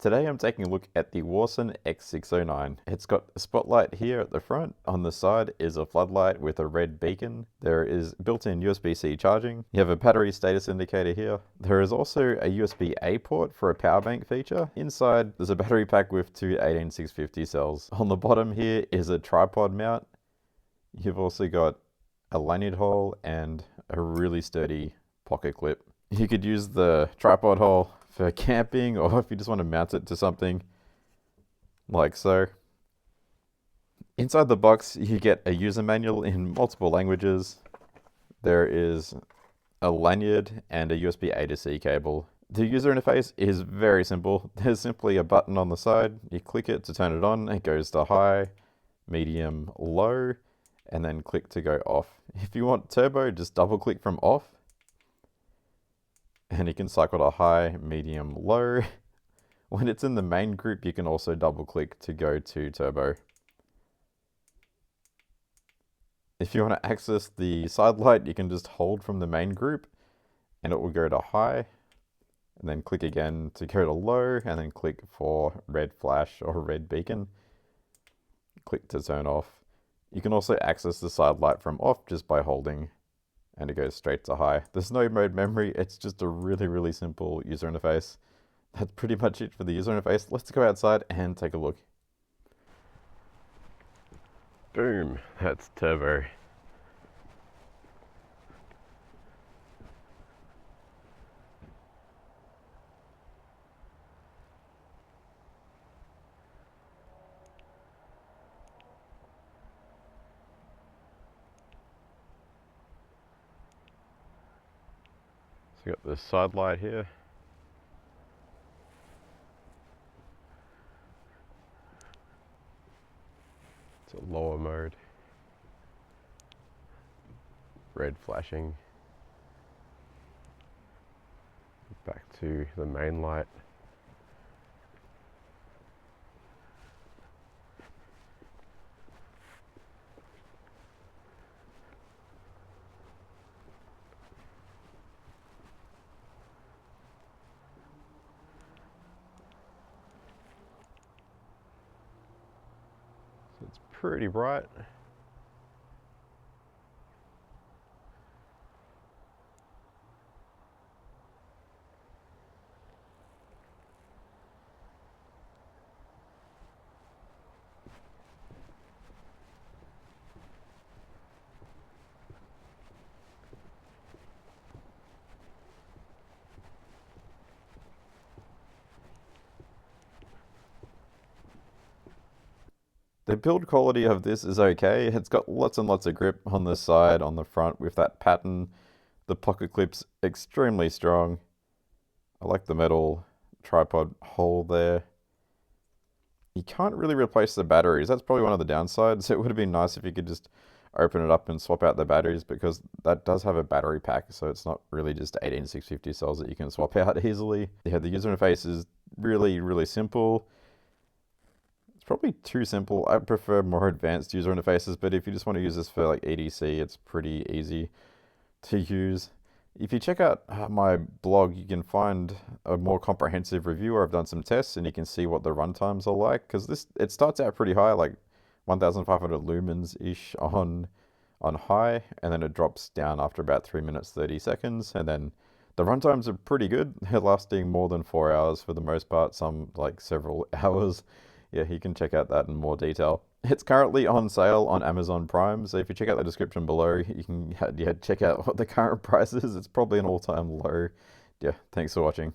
Today I'm taking a look at the WARSUN X609. It's got a spotlight here at the front. On the side is a floodlight with a red beacon. There is built-in USB-C charging. You have a battery status indicator here. There is also a USB-A port for a Powerbank feature. Inside there's a battery pack with two 18650 cells. On the bottom here is a tripod mount. You've also got a lanyard hole and a really sturdy pocket clip. You could use the tripod hole for camping, or if you just want to mount it to something like so. Inside the box you get a user manual in multiple languages. There is a lanyard and a USB-A to C cable. The user interface is very simple. There's simply a button on the side. You click it to turn it on. It goes to high, medium, low, and then click to go off. If you want turbo, just double click from off. And you can cycle to high, medium, low. When it's in the main group, you can also double click to go to turbo. If you want to access the side light, you can just hold from the main group and it will go to high, and then click again to go to low, and then click for red flash or red beacon. Click to turn off. You can also access the side light from off just by holding, and it goes straight to high. There's no mode memory. It's just a really simple user interface. That's pretty much it for the user interface. Let's go outside and take a look. Boom, that's turbo. So you got the side light here. It's a lower mode. Red flashing. Back to the main light. So it's pretty bright. The build quality of this is okay. It's got lots and lots of grip on the side, on the front with that pattern. The pocket clip's extremely strong. I like the metal tripod hole there. You can't really replace the batteries. That's probably one of the downsides. It would have been nice if you could just open it up and swap out the batteries, because that does have a battery pack, so it's not really just 18650 cells that you can swap out easily. Yeah, the user interface is really simple. Probably too simple. I prefer more advanced user interfaces, but if you just want to use this for like EDC, it's pretty easy to use. If you check out my blog, you can find a more comprehensive review where I've done some tests and you can see what the runtimes are like, because it starts out pretty high, like 1500 lumens-ish on high, and then it drops down after about 3 minutes 30 seconds, and then the runtimes are pretty good. They're lasting more than 4 hours for the most part, some like several hours. Yeah, you can check out that in more detail. It's currently on sale on Amazon Prime, so if you check out the description below, you can check out what the current price is. It's probably an all-time low. Yeah, thanks for watching.